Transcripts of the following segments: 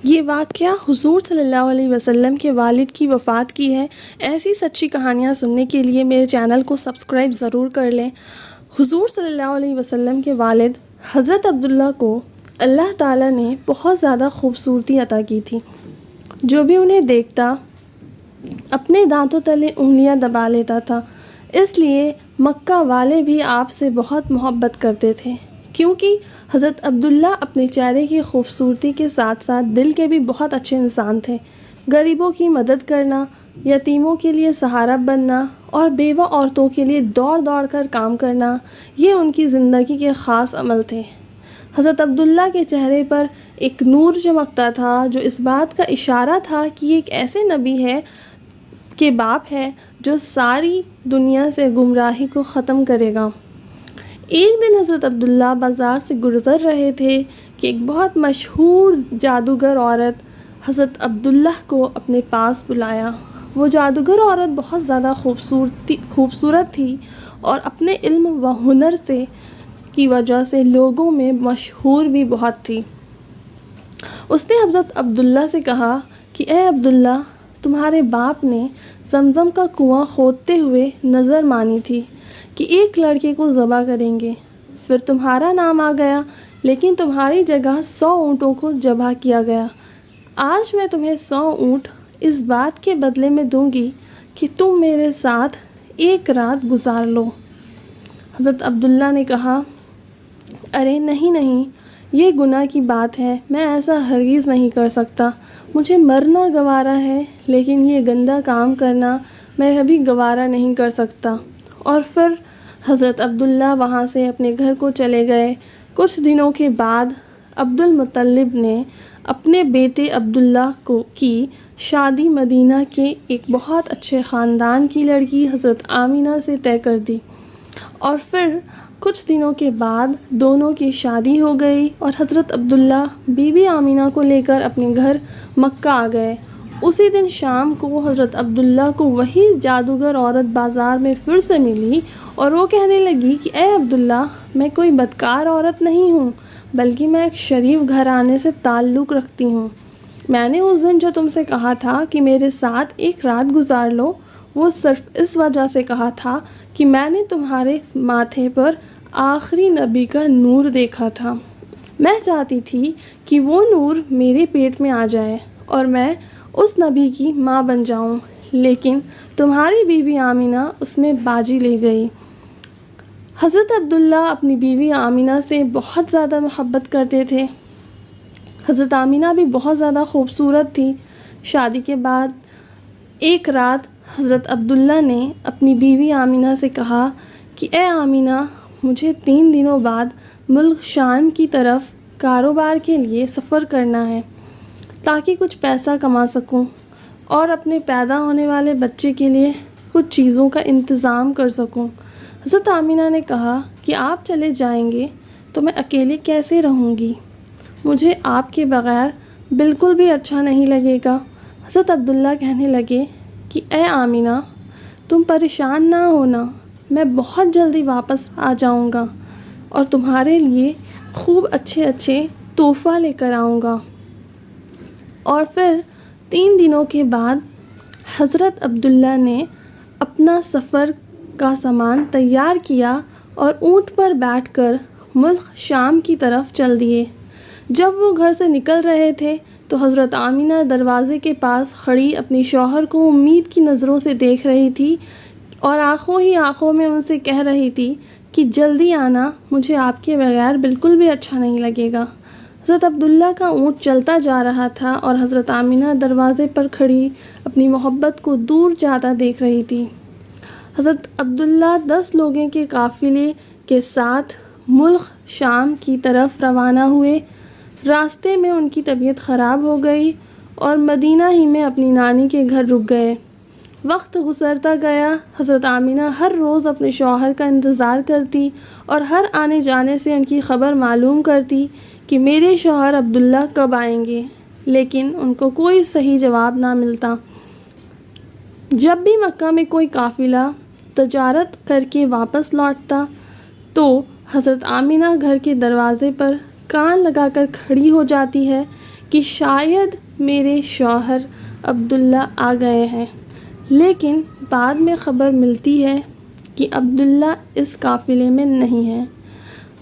یہ واقعہ حضور صلی اللہ علیہ وسلم کے والد کی وفات کی ہے۔ ایسی سچی کہانیاں سننے کے لیے میرے چینل کو سبسکرائب ضرور کر لیں۔ حضور صلی اللہ علیہ وسلم کے والد حضرت عبداللہ کو اللہ تعالیٰ نے بہت زیادہ خوبصورتی عطا کی تھی۔ جو بھی انہیں دیکھتا اپنے دانتوں تلے انگلیاں دبا لیتا تھا۔ اس لیے مکہ والے بھی آپ سے بہت محبت کرتے تھے، کیونکہ حضرت عبداللہ اپنے چہرے کی خوبصورتی کے ساتھ ساتھ دل کے بھی بہت اچھے انسان تھے۔ غریبوں کی مدد کرنا، یتیموں کے لیے سہارا بننا اور بیوہ عورتوں کے لیے دوڑ دوڑ کر کام کرنا، یہ ان کی زندگی کے خاص عمل تھے۔ حضرت عبداللہ کے چہرے پر ایک نور چمکتا تھا، جو اس بات کا اشارہ تھا کہ یہ ایک ایسے نبی ہے کے باپ ہے جو ساری دنیا سے گمراہی کو ختم کرے گا۔ ایک دن حضرت عبداللہ بازار سے گزر رہے تھے کہ ایک بہت مشہور جادوگر عورت حضرت عبداللہ کو اپنے پاس بلایا۔ وہ جادوگر عورت بہت زیادہ خوبصورت تھی اور اپنے علم و ہنر کی وجہ سے لوگوں میں مشہور بھی بہت تھی۔ اس نے حضرت عبداللہ سے کہا کہ اے عبداللہ، تمہارے باپ نے زمزم کا کنواں کھودتے ہوئے نظر مانی تھی کہ ایک لڑکے کو ذبح کریں گے۔ پھر تمہارا نام آ گیا، لیکن تمہاری جگہ 100 اونٹوں کو ذبح کیا گیا۔ آج میں تمہیں 100 اونٹ اس بات کے بدلے میں دوں گی کہ تم میرے ساتھ ایک رات گزار لو۔ حضرت عبداللہ نے کہا، ارے نہیں، یہ گناہ کی بات ہے، میں ایسا ہرگز نہیں کر سکتا۔ مجھے مرنا گوارا ہے، لیکن یہ گندا کام کرنا میں ابھی گوارا نہیں کر سکتا۔ اور پھر حضرت عبداللہ وہاں سے اپنے گھر کو چلے گئے۔ کچھ دنوں کے بعد عبد المطلب نے اپنے بیٹے عبداللہ کی شادی مدینہ کے ایک بہت اچھے خاندان کی لڑکی حضرت آمینہ سے طے کر دی، اور پھر کچھ دنوں کے بعد دونوں کی شادی ہو گئی اور حضرت عبداللہ بی بی آمینہ کو لے کر اپنے گھر مکہ آ گئے۔ اسی دن شام کو حضرت عبداللہ کو وہی جادوگر عورت بازار میں پھر سے ملی اور وہ کہنے لگی کہ اے عبداللہ، میں کوئی بدکار عورت نہیں ہوں، بلکہ میں ایک شریف گھرانے سے تعلق رکھتی ہوں۔ میں نے اس دن جو تم سے کہا تھا کہ میرے ساتھ ایک رات گزار لو، وہ صرف اس وجہ سے کہا تھا کہ میں نے تمہارے ماتھے پر آخری نبی کا نور دیکھا تھا۔ میں چاہتی تھی کہ وہ نور میرے پیٹ میں آ جائے اور میں اس نبی کی ماں بن جاؤں، لیکن تمہاری بیوی آمینہ اس میں بازی لے گئی۔ حضرت عبداللہ اپنی بیوی آمینہ سے بہت زیادہ محبت کرتے تھے۔ حضرت آمینہ بھی بہت زیادہ خوبصورت تھی۔ شادی کے بعد ایک رات حضرت عبداللہ نے اپنی بیوی آمینہ سے کہا کہ اے آمینہ، مجھے 3 دنوں بعد ملک شام کی طرف کاروبار کے لیے سفر کرنا ہے، تاکہ کچھ پیسہ کما سکوں اور اپنے پیدا ہونے والے بچے کے لیے کچھ چیزوں کا انتظام کر سکوں۔ حضرت آمینہ نے کہا کہ آپ چلے جائیں گے تو میں اکیلے کیسے رہوں گی؟ مجھے آپ کے بغیر بالکل بھی اچھا نہیں لگے گا۔ حضرت عبداللہ کہنے لگے کہ اے آمینہ، تم پریشان نہ ہونا، میں بہت جلدی واپس آ جاؤں گا اور تمہارے لیے خوب اچھے تحفہ لے کر آؤں گا۔ اور پھر 3 دنوں کے بعد حضرت عبداللہ نے اپنا سفر کا سامان تیار کیا اور اونٹ پر بیٹھ کر ملک شام کی طرف چل دیے۔ جب وہ گھر سے نکل رہے تھے تو حضرت آمینہ دروازے کے پاس کھڑی اپنی شوہر کو امید کی نظروں سے دیکھ رہی تھی اور آنکھوں ہی آنکھوں میں ان سے کہہ رہی تھی کہ جلدی آنا، مجھے آپ کے بغیر بالکل بھی اچھا نہیں لگے گا۔ حضرت عبداللہ کا اونٹ چلتا جا رہا تھا اور حضرت آمینہ دروازے پر کھڑی اپنی محبت کو دور جاتا دیکھ رہی تھی۔ حضرت عبداللہ 10 لوگوں کے قافلے کے ساتھ ملک شام کی طرف روانہ ہوئے۔ راستے میں ان کی طبیعت خراب ہو گئی اور مدینہ ہی میں اپنی نانی کے گھر رک گئے۔ وقت گزرتا گیا۔ حضرت آمینہ ہر روز اپنے شوہر کا انتظار کرتی اور ہر آنے جانے سے ان کی خبر معلوم کرتی کہ میرے شوہر عبداللہ کب آئیں گے، لیکن ان کو کوئی صحیح جواب نہ ملتا۔ جب بھی مکہ میں کوئی قافلہ تجارت کر کے واپس لوٹتا تو حضرت آمینہ گھر کے دروازے پر کان لگا کر کھڑی ہو جاتی ہے کہ شاید میرے شوہر عبداللہ آ گئے ہیں، لیکن بعد میں خبر ملتی ہے کہ عبداللہ اس قافلے میں نہیں ہے۔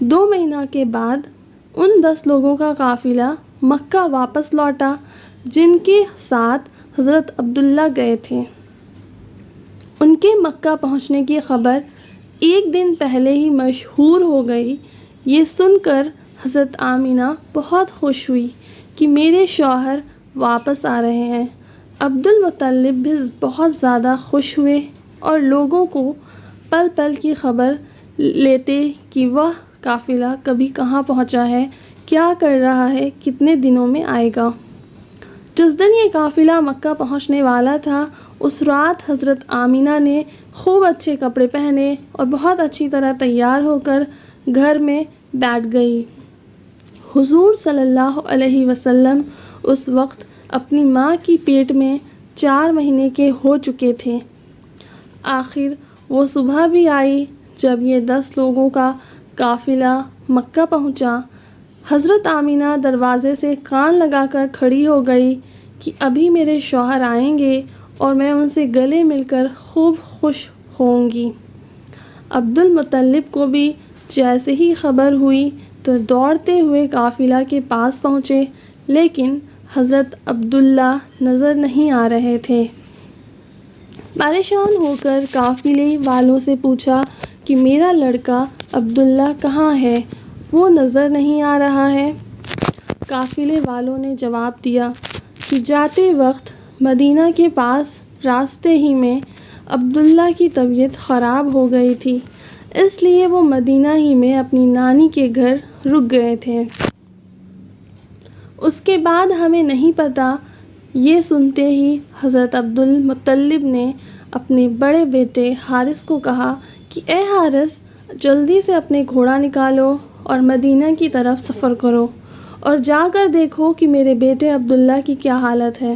2 مہینہ کے بعد ان 10 لوگوں کا قافلہ مکہ واپس لوٹا جن کے ساتھ حضرت عبداللہ گئے تھے۔ ان کے مکہ پہنچنے کی خبر 1 دن پہلے ہی مشہور ہو گئی۔ یہ سن کر حضرت آمینہ بہت خوش ہوئی کہ میرے شوہر واپس آ رہے ہیں۔ عبد المطلب بھی بہت زیادہ خوش ہوئے اور لوگوں کو پل پل کی خبر لیتے کہ وہ قافلہ کبھی کہاں پہنچا ہے، کیا کر رہا ہے، کتنے دنوں میں آئے گا۔ جس دن یہ قافلہ مکہ پہنچنے والا تھا، اس رات حضرت آمینہ نے خوب اچھے کپڑے پہنے اور بہت اچھی طرح تیار ہو کر گھر میں بیٹھ گئی۔ حضور صلی اللہ علیہ وسلم اس وقت اپنی ماں کی پیٹ میں 4 مہینے کے ہو چکے تھے۔ آخر وہ صبح بھی آئی جب یہ 10 لوگوں کا قافلہ مکہ پہنچا۔ حضرت آمینہ دروازے سے کان لگا کر کھڑی ہو گئی کہ ابھی میرے شوہر آئیں گے اور میں ان سے گلے مل کر خوب خوش ہوں گی۔ عبد المطلب کو بھی جیسے ہی خبر ہوئی تو دوڑتے ہوئے قافلہ کے پاس پہنچے، لیکن حضرت عبداللہ نظر نہیں آ رہے تھے۔ پریشان ہو کر قافلے والوں سے پوچھا کہ میرا لڑکا عبداللہ کہاں ہے، وہ نظر نہیں آ رہا ہے۔ قافلے والوں نے جواب دیا کہ جاتے وقت مدینہ کے پاس راستے ہی میں عبداللہ کی طبیعت خراب ہو گئی تھی، اس لیے وہ مدینہ ہی میں اپنی نانی کے گھر رک گئے تھے۔ اس کے بعد ہمیں نہیں پتہ۔ یہ سنتے ہی حضرت عبد المطلب نے اپنے بڑے بیٹے حارث کو کہا کہ اے حارث، جلدی سے اپنے گھوڑا نکالو اور مدینہ کی طرف سفر کرو اور جا کر دیکھو کہ میرے بیٹے عبداللہ کی کیا حالت ہے،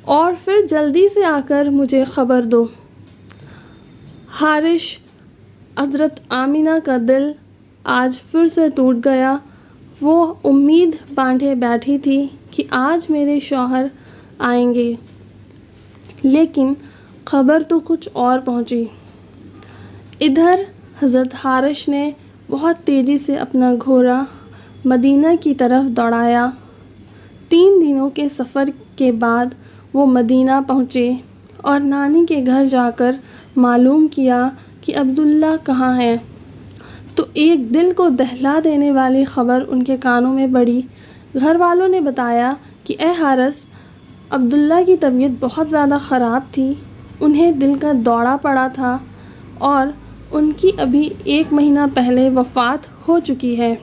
اور پھر جلدی سے آ کر مجھے خبر دو۔ حارث حضرت آمینہ کا دل آج پھر سے ٹوٹ گیا۔ وہ امید باندھے بیٹھی تھی کہ آج میرے شوہر آئیں گے، لیکن خبر تو کچھ اور پہنچی۔ ادھر حضرت حارث نے بہت تیزی سے اپنا گھوڑا مدینہ کی طرف دوڑایا۔ 3 دنوں کے سفر کے بعد وہ مدینہ پہنچے اور نانی کے گھر جا کر معلوم کیا کہ عبداللہ کہاں ہے، تو ایک دل کو دہلا دینے والی خبر ان کے کانوں میں پڑی۔ گھر والوں نے بتایا کہ اے حارث، عبداللہ کی طبیعت بہت زیادہ خراب تھی، انہیں دل کا دورہ پڑا تھا اور ان کی ابھی 1 مہینہ پہلے وفات ہو چکی ہے۔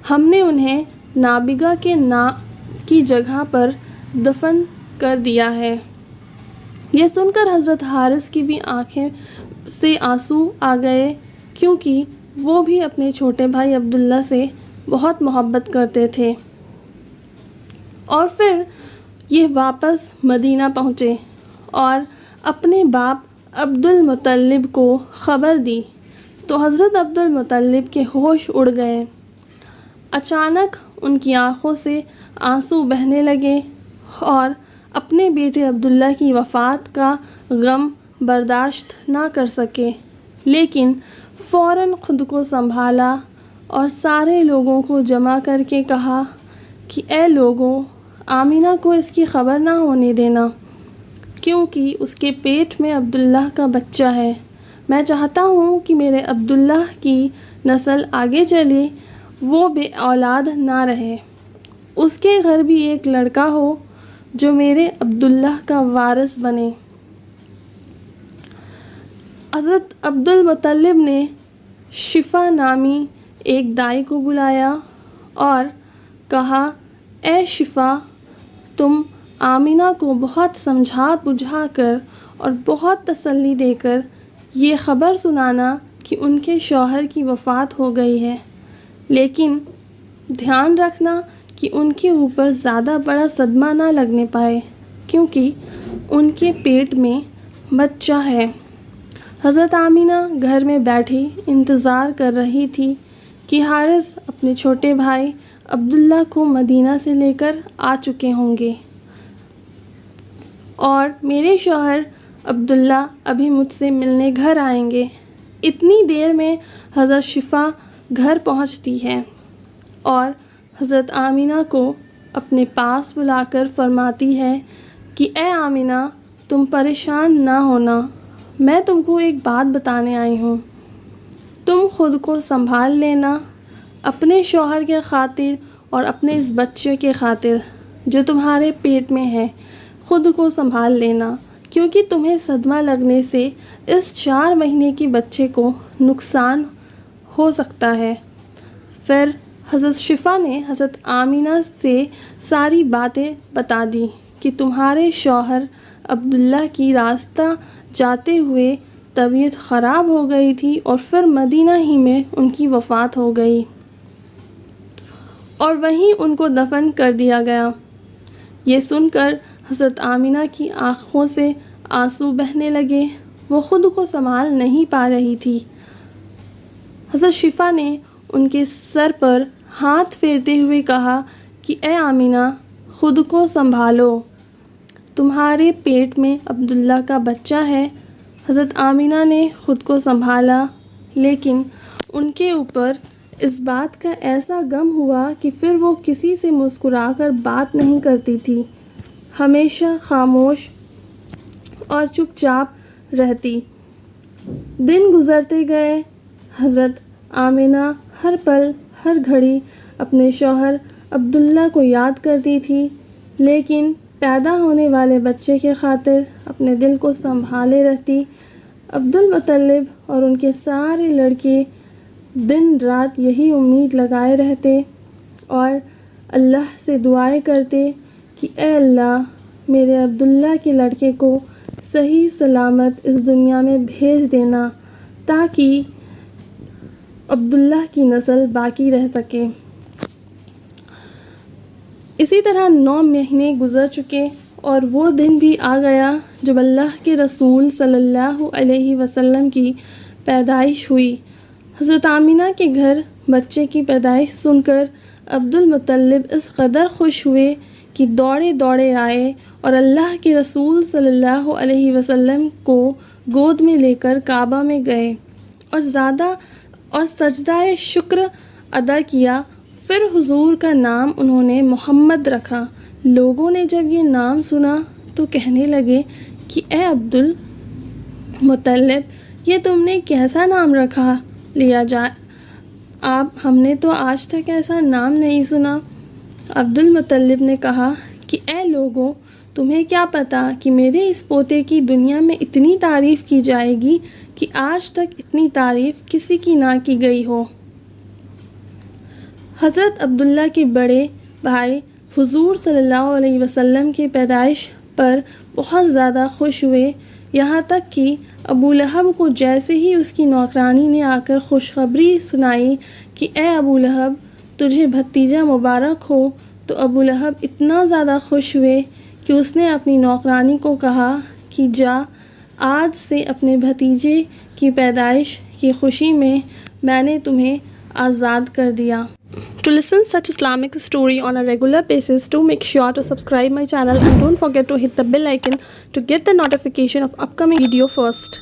ہم نے انہیں نابغہ کی جگہ پر دفن کر دیا ہے۔ یہ سن کر حضرت حارث کی بھی آنکھیں سے آنسو آ گئے، کیونکہ وہ بھی اپنے چھوٹے بھائی عبداللہ سے بہت محبت کرتے تھے۔ اور پھر یہ واپس مدینہ پہنچے اور اپنے باپ عبد المطلب کو خبر دی تو حضرت عبد المطلب کے ہوش اڑ گئے۔ اچانک ان کی آنکھوں سے آنسو بہنے لگے اور اپنے بیٹے عبداللہ کی وفات کا غم برداشت نہ کر سکے، لیکن فوراً خود کو سنبھالا اور سارے لوگوں کو جمع کر کے کہا کہ اے لوگوں، آمینہ کو اس کی خبر نہ ہونے دینا، کیونکہ اس کے پیٹ میں عبداللہ کا بچہ ہے۔ میں چاہتا ہوں کہ میرے عبداللہ کی نسل آگے چلے، وہ بے اولاد نہ رہے، اس کے گھر بھی ایک لڑکا ہو جو میرے عبداللہ کا وارث بنے۔ حضرت عبد المطلب نے شفا نامی ایک دائی کو بلایا اور کہا، اے شفا، تم آمینہ کو بہت سمجھا بجھا کر اور بہت تسلی دے کر یہ خبر سنانا کہ ان کے شوہر کی وفات ہو گئی ہے، لیکن دھیان رکھنا کہ ان کے اوپر زیادہ بڑا صدمہ نہ لگنے پائے، کیونکہ ان کے پیٹ میں بچہ ہے۔ حضرت آمینہ گھر میں بیٹھی انتظار کر رہی تھی کہ حارث اپنے چھوٹے بھائی عبداللہ کو مدینہ سے لے کر آ چکے ہوں گے اور میرے شوہر عبداللہ ابھی مجھ سے ملنے گھر آئیں گے۔ اتنی دیر میں حضرت شفا گھر پہنچتی ہے اور حضرت آمینہ کو اپنے پاس بلا کر فرماتی ہے کہ اے آمینہ، تم پریشان نہ ہونا، میں تم کو ایک بات بتانے آئی ہوں۔ تم خود کو سنبھال لینا، اپنے شوہر کے خاطر اور اپنے اس بچے کے خاطر جو تمہارے پیٹ میں ہے، خود کو سنبھال لینا، کیونکہ تمہیں صدمہ لگنے سے اس 4 مہینے کے بچے کو نقصان ہو سکتا ہے۔ پھر حضرت شفا نے حضرت آمینہ سے ساری باتیں بتا دی کہ تمہارے شوہر عبداللہ کی راستہ جاتے ہوئے طبیعت خراب ہو گئی تھی اور پھر مدینہ ہی میں ان کی وفات ہو گئی اور وہیں ان کو دفن کر دیا گیا۔ یہ سن کر حضرت آمینہ کی آنکھوں سے آنسو بہنے لگے، وہ خود کو سنبھال نہیں پا رہی تھی۔ حضرت شفا نے ان کے سر پر ہاتھ پھیرتے ہوئے کہا کہ اے آمینہ، خود کو سنبھالو، تمہارے پیٹ میں عبداللہ کا بچہ ہے۔ حضرت آمینہ نے خود کو سنبھالا، لیکن ان کے اوپر اس بات کا ایسا غم ہوا کہ پھر وہ کسی سے مسکرا کر بات نہیں کرتی تھی، ہمیشہ خاموش اور چپ چاپ رہتی۔ دن گزرتے گئے، حضرت آمینہ ہر پل ہر گھڑی اپنے شوہر عبداللہ کو یاد کرتی تھی، لیکن پیدا ہونے والے بچے کے خاطر اپنے دل کو سنبھالے رہتی۔ عبدالمطلب اور ان کے سارے لڑکے دن رات یہی امید لگائے رہتے اور اللہ سے دعائیں کرتے کہ اے اللہ، میرے عبداللہ کے لڑکے کو صحیح سلامت اس دنیا میں بھیج دینا تاکہ عبداللہ کی نسل باقی رہ سکے۔ اسی طرح 9 مہینے گزر چکے اور وہ دن بھی آ گیا جب اللہ کے رسول صلی اللہ علیہ وسلم کی پیدائش ہوئی۔ حضرت آمینہ کے گھر بچے کی پیدائش سن کر عبدالمطلب اس قدر خوش ہوئے کہ دوڑے دوڑے آئے اور اللہ کے رسول صلی اللہ علیہ وسلم کو گود میں لے کر کعبہ میں گئے اور سجدہ شکر ادا کیا۔ پھر حضور کا نام انہوں نے محمد رکھا۔ لوگوں نے جب یہ نام سنا تو کہنے لگے کہ اے عبدالمطلب، یہ تم نے کیسا نام رکھا لیا جائے، ہم نے تو آج تک ایسا نام نہیں سنا۔ عبدالمطلب نے کہا کہ اے لوگوں، تمہیں کیا پتا کہ میرے اس پوتے کی دنیا میں اتنی تعریف کی جائے گی کہ آج تک اتنی تعریف کسی کی نہ کی گئی ہو۔ حضرت عبداللہ کے بڑے بھائی حضور صلی اللہ علیہ وسلم کی پیدائش پر بہت زیادہ خوش ہوئے، یہاں تک کہ ابو لہب کو جیسے ہی اس کی نوکرانی نے آ کر خوشخبری سنائی کہ اے ابو لہب، تجھے بھتیجا مبارک ہو، تو ابو لہب اتنا زیادہ خوش ہوئے کہ اس نے اپنی نوکرانی کو کہا کہ جا، آج سے اپنے بھتیجے کی پیدائش کی خوشی میں نے تمہیں آزاد کر دیا۔ To listen such Islamic story on a regular basis, do make sure to subscribe my channel and don't forget to hit the bell icon to get the notification of upcoming video first.